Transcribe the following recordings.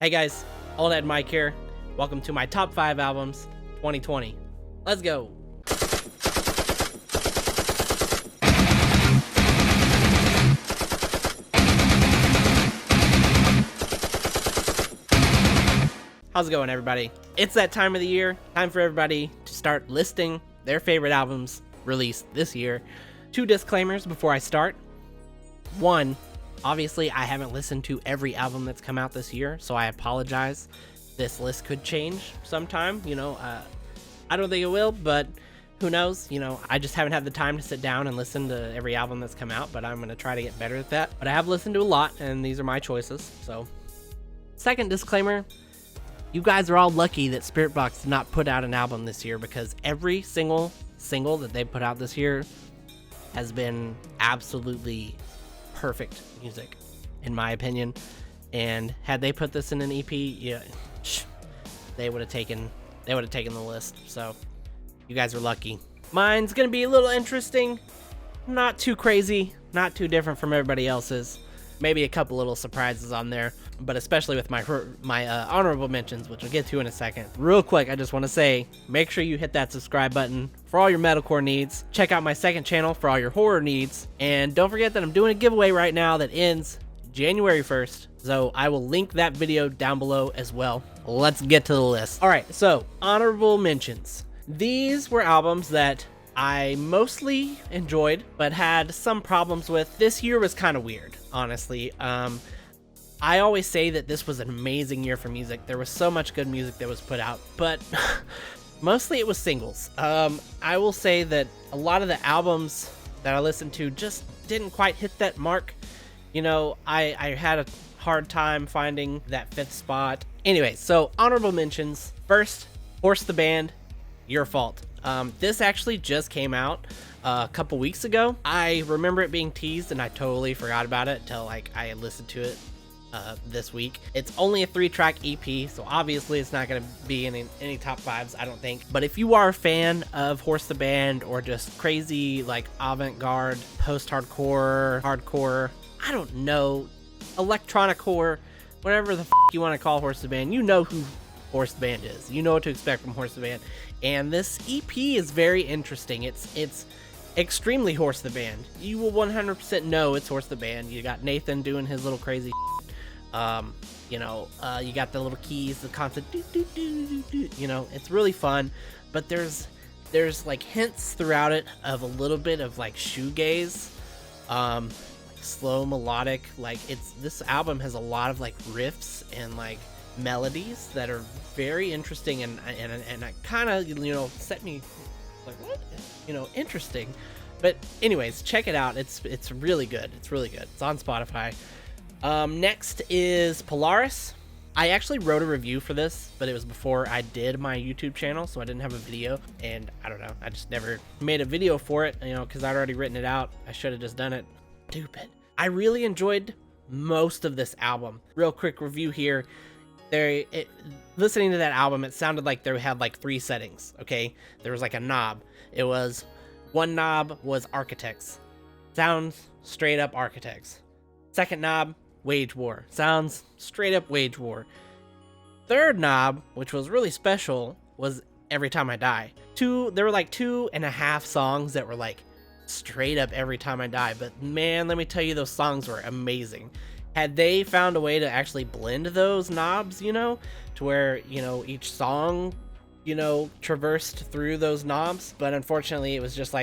Hey guys, Old Ed Mike here. Welcome to my top 5 albums 2020. Let's go. How's it going, everybody? It's that time of the year. Time for everybody to start listing their favorite albums released this year. 2 disclaimers before I start. 1, obviously, I haven't listened to every album that's come out this year, so I apologize. This list could change sometime, I don't think it will, but who knows? I just haven't had the time to sit down and listen to every album that's come out, but I'm going to try to get better at that. But I have listened to a lot, and these are my choices. So, second disclaimer, you guys are all lucky that Spiritbox did not put out an album this year, because every single that they put out this year has been absolutely perfect music, in my opinion. And had they put this in an EP, yeah, they would have taken the list. So you guys are lucky. Mine's gonna be a little interesting, not too crazy, not too different from everybody else's. Maybe a couple little surprises on there, but especially with my honorable mentions, which I'll get to in a second. Real quick, I just want to say, make sure you hit that subscribe button for all your metalcore needs. Check out my second channel for all your horror needs. And don't forget that I'm doing a giveaway right now that ends January 1st. So I will link that video down below as well. Let's get to the list. All right, so honorable mentions. These were albums that I mostly enjoyed, but had some problems with. This year was kind of weird, honestly. I always say that this was an amazing year for music. There was so much good music that was put out, but mostly it was singles. I will say that a lot of the albums that I listened to just didn't quite hit that mark. I had a hard time finding that 5th spot. Anyway, so honorable mentions. First, Horse the Band, Your Fault. This actually just came out a couple weeks ago. I remember it being teased and I totally forgot about it until I listened to it this week. It's only a 3-track EP, so obviously it's not going to be in any top 5s, I don't think. But if you are a fan of Horse the Band or just crazy avant-garde, post-hardcore, hardcore, I don't know, electronic horror, whatever the you want to call Horse the Band, you know who Horse the Band is. You know what to expect from Horse the Band. And this EP is very interesting. It's extremely Horse the Band. You will 100% know it's Horse the Band. You got Nathan doing his little crazy you got the little keys, the constant it's really fun. But there's hints throughout it of a little bit of shoegaze, slow melodic. This album has a lot of riffs and melodies that are very interesting, and it kind of set me what, interesting. But anyways, check it out. It's really good. It's on Spotify. Next is Polaris. I actually wrote a review for this, but it was before I did my YouTube channel, so I didn't have a video, and I don't know, I just never made a video for it, because I'd already written it out. I should have just done it. Stupid. I really enjoyed most of this album. Real quick review here. Listening to that album, it sounded like they had 3 settings, okay? There was a knob. It was, one knob was Architects. Sounds straight up Architects. Second knob, Wage War. Sounds straight up Wage War. Third knob, which was really special, was Every Time I Die. There were 2.5 songs that were straight up Every Time I Die, but man, let me tell you, those songs were amazing. Had they found a way to actually blend those knobs, to where, each song, traversed through those knobs, but unfortunately it was just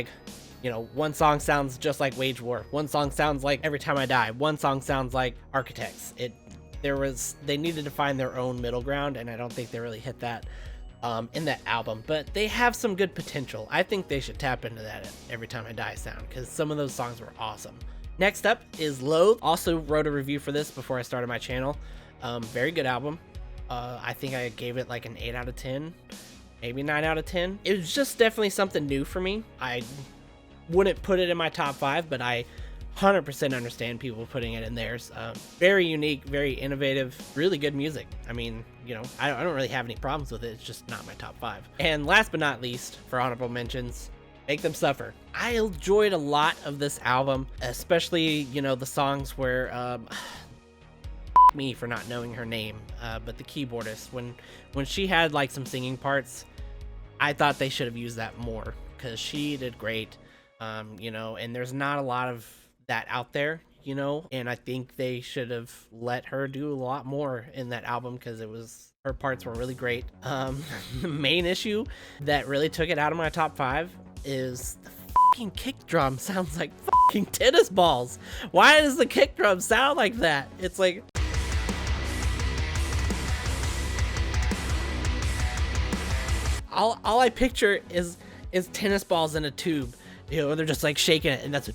one song sounds just like Wage War. One song sounds like Every Time I Die. One song sounds like Architects. They needed to find their own middle ground, and I don't think they really hit that in that album. But they have some good potential. I think they should tap into that Every Time I Die sound, because some of those songs were awesome. Next up is Loathe. Also wrote a review for this before I started my channel. Very good album. I think I gave it an 8 out of 10, maybe 9 out of 10. It was just definitely something new for me. I wouldn't put it in my top 5, but I 100% understand people putting it in theirs. Very unique, very innovative, really good music. I mean, I don't really have any problems with it. It's just not my top 5. And last but not least, for honorable mentions, Make Them Suffer. I enjoyed a lot of this album, especially, the songs where me for not knowing her name, but the keyboardist, when she had like some singing parts, I thought they should have used that more because she did great. You know, and there's not a lot of that out there, you know, and I think they should have let her do a lot more in that album because her parts were really great. The main issue that really took it out of my top 5 is the fucking kick drum sounds like fucking tennis balls. Why does the kick drum sound like that? It's like all I picture is tennis balls in a tube. You know, they're just like shaking it, and that's a.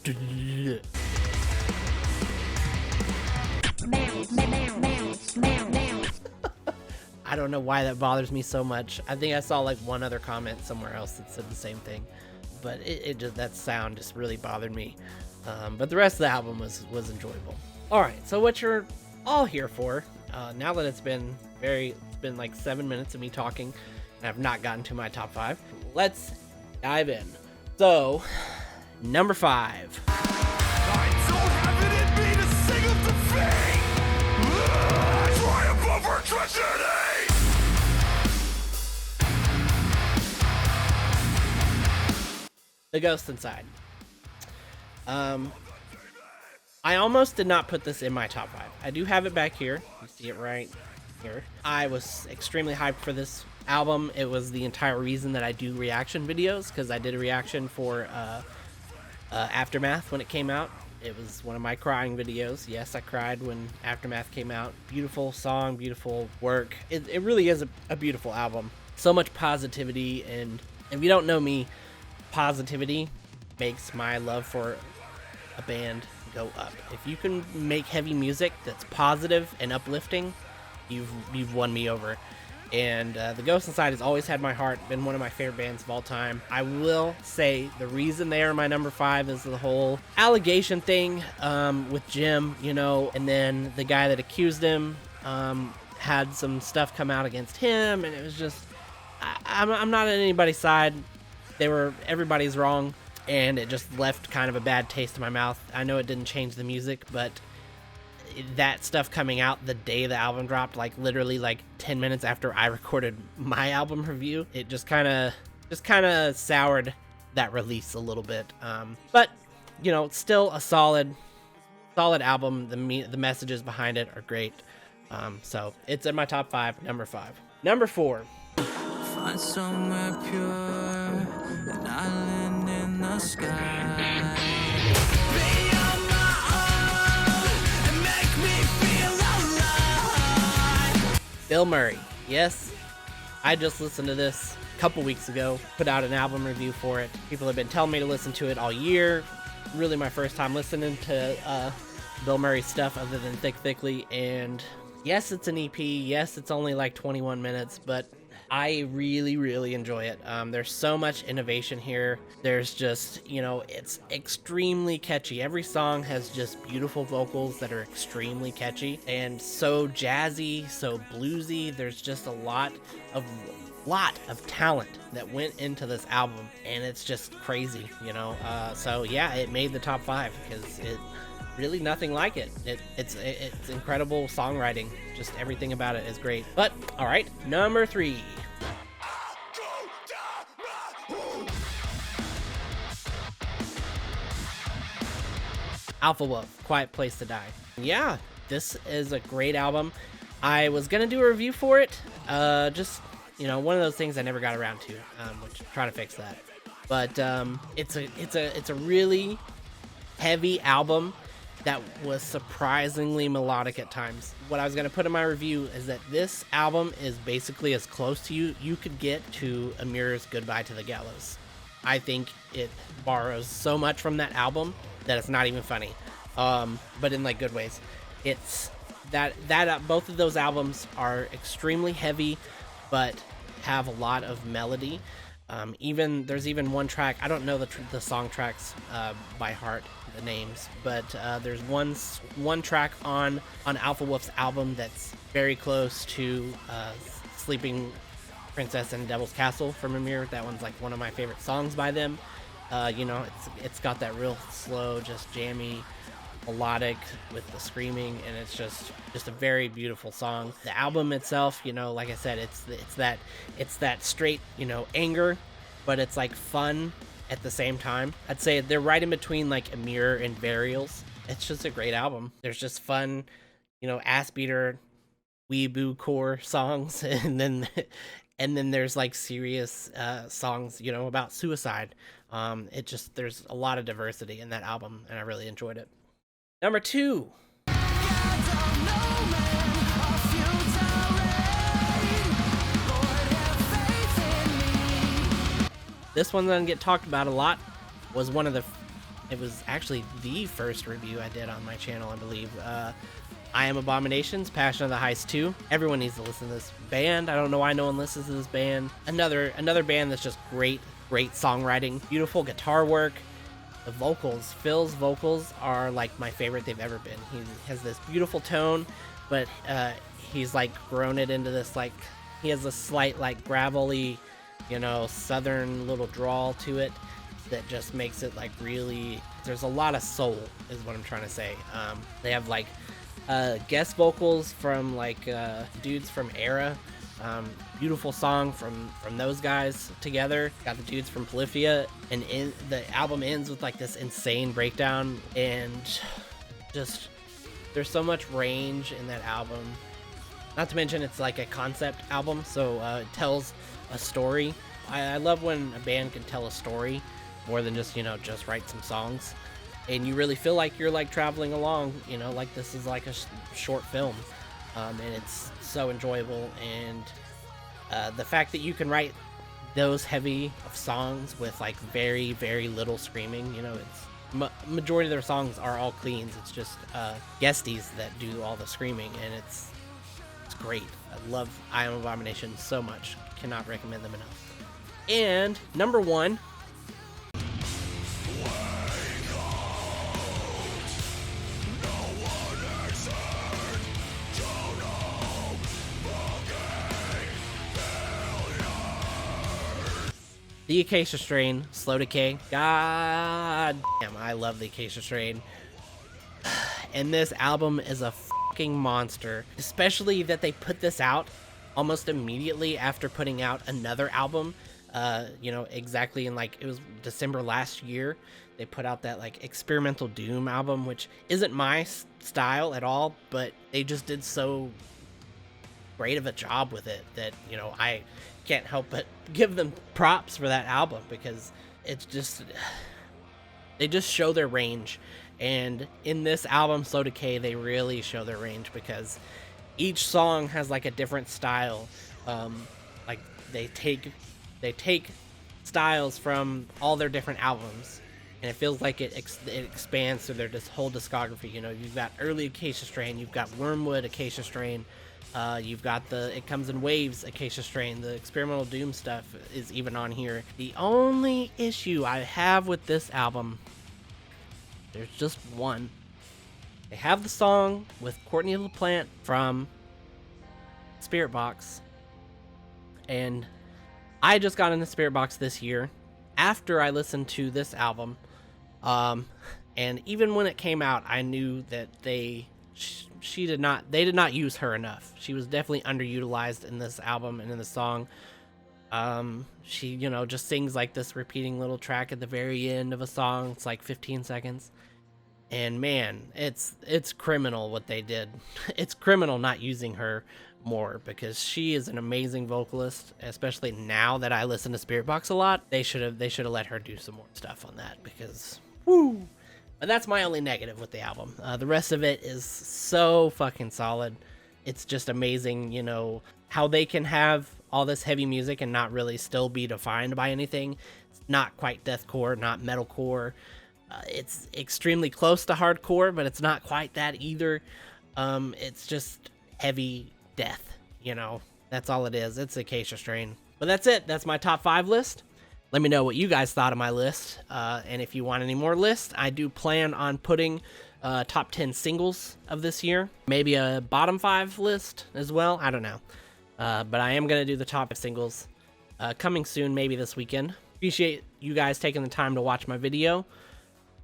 I don't know why that bothers me so much. I think I saw like one other comment somewhere else that said the same thing, but it just, that sound just really bothered me. But the rest of the album was enjoyable. All right, so what you're all here for? Now that it's been like 7 minutes of me talking, and I've not gotten to my top 5. Let's dive in. So, number 5. I don't have it in me to sing of defeat. Triumph over tragedy. The Ghost Inside. I almost did not put this in my top 5. I do have it back here. You see it right here. I was extremely hyped for this album. It was the entire reason that I do reaction videos, because I did a reaction for Aftermath when it came out. It was one of my crying videos. Yes, I cried when Aftermath came out. Beautiful song, beautiful work. It really is a beautiful album. So much positivity, and if you don't know me, positivity makes my love for a band go up. If you can make heavy music that's positive and uplifting, you've won me over. And The Ghost Inside has always had my heart, been one of my favorite bands of all time. I will say the reason they are my number 5 is the whole allegation thing with Jim, you know, and then the guy that accused him had some stuff come out against him, and it was just, I'm not on anybody's side. Everybody's wrong, and it just left kind of a bad taste in my mouth. I know it didn't change the music, but that stuff coming out the day the album dropped, like literally like 10 minutes after I recorded my album review, it just kind of soured that release a little bit. But you know, it's still a solid album. The messages behind it are great. So it's in my top 5, number 5. Number 4. Find somewhere pure, an island in the sky. Bill Murray. Yes, I just listened to this a couple weeks ago, put out an album review for it. People have been telling me to listen to it all year. Really my first time listening to Bill Murray stuff other than Thick Thickly, and yes, it's an EP. Yes, it's only like 21 minutes, but I really, really enjoy it. There's so much innovation here. There's just, you know, it's extremely catchy. Every song has just beautiful vocals that are extremely catchy and so jazzy, so bluesy. There's just a lot of talent that went into this album, and it's just crazy, you know. So yeah, it made the top 5 because it really nothing like it. It's incredible songwriting. Just everything about it is great. But all right, number 3. Alpha Wolf, Quiet Place to Die. Yeah, this is a great album. I was gonna do a review for it. Just, you know, one of those things I never got around to, which I'm trying to fix that. But it's a really heavy album that was surprisingly melodic at times. What I was going to put in my review is that this album is basically as close to you could get to Amir's Goodbye to the Gallows. I think it borrows so much from that album that it's not even funny, but in like good ways. It's that both of those albums are extremely heavy, but have a lot of melody. There's even one track, I don't know the song tracks by heart, the names, but there's one track on Alpha Wolf's album that's very close to Sleeping Princess and Devil's Castle from Amir. That one's like one of my favorite songs by them. You know, it's got that real slow, just jammy melodic with the screaming, and it's just a very beautiful song. The album itself, you know, like I said, it's that straight, you know, anger, but it's like fun at the same time. I'd say they're right in between like Amir and Burials. It's just a great album. There's just fun, you know, ass beater weeboo core songs, and then there's like serious songs, you know, about suicide. There's a lot of diversity in that album, and I really enjoyed it. Number 2. This one doesn't get talked about a lot. It was actually the first review I did on my channel, I believe. I Am Abomination's Passion of the Heist 2. Everyone needs to listen to this band. I don't know why no one listens to this band. Another band that's just great songwriting, beautiful guitar work. The vocals, Phil's vocals are like my favorite they've ever been. He has this beautiful tone, but he's like grown it into this, like, he has a slight like gravelly, you know, southern little drawl to it that just makes it like really, there's a lot of soul is what I'm trying to say. They have like guest vocals from like dudes from Era. Beautiful song from those guys together. Got the dudes from Polyphia, and the album ends with like this insane breakdown, and just there's so much range in that album. Not to mention it's like a concept album, so it tells a story. I love when a band can tell a story more than just, you know, just write some songs, and you really feel like you're like traveling along, you know, like this is like a short film. And it's so enjoyable, and the fact that you can write those heavy of songs with like very little screaming, you know, it's majority of their songs are all cleans. It's just guesties that do all the screaming, and it's great. I love I Am Abomination so much. Cannot recommend them enough. And number 1, the Acacia Strain, Slow Decay. God damn, I love the Acacia Strain. And this album is a fucking monster. Especially that they put this out almost immediately after putting out another album. You know, exactly in like, it was December last year. They put out that like experimental doom album, which isn't my style at all, but they just did so great of a job with it that, you know, I can't help but give them props for that album, because it's just, they just show their range. And in this album, Slow Decay, they really show their range, because each song has like a different style. Like they take styles from all their different albums, and it feels like it expands through their whole discography. You know, you've got early Acacia Strain, you've got Wormwood Acacia Strain, you've got the It Comes in Waves Acacia Strain, the experimental doom stuff is even on here. The only issue I have with this album, there's just one. They have the song with Courtney LaPlante from Spirit Box, and I just got into Spirit Box this year after I listened to this album, and even when it came out, I knew that they did not use her enough. She was definitely underutilized in this album and in the song. She, you know, just sings like this repeating little track at the very end of a song. It's like 15 seconds. And man, it's criminal what they did. It's criminal not using her more, because she is an amazing vocalist, especially now that I listen to Spirit Box a lot. They should have let her do some more stuff on that, because woo. But that's my only negative with the album. The rest of it is so fucking solid. It's just amazing, you know, how they can have all this heavy music and not really still be defined by anything. It's not quite deathcore, not metalcore. It's extremely close to hardcore, but it's not quite that either. It's just heavy death, you know. That's all it is. It's Acacia Strain. But that's it. That's my top 5 list. Let me know what you guys thought of my list. And if you want any more lists, I do plan on putting top 10 singles of this year. Maybe a bottom 5 list as well. I don't know. But I am going to do the top 5 singles coming soon, maybe this weekend. Appreciate you guys taking the time to watch my video.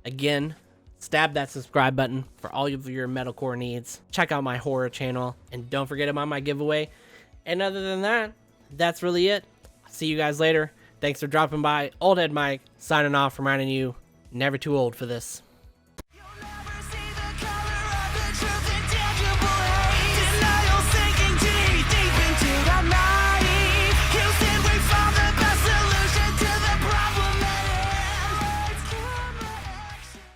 Again, Stab that subscribe button for all of your metalcore needs. Check out my horror channel, and don't forget about my giveaway. And other than that, that's really it. See you guys later. Thanks for dropping by. Old Head Mike signing off, reminding you, never too old for this.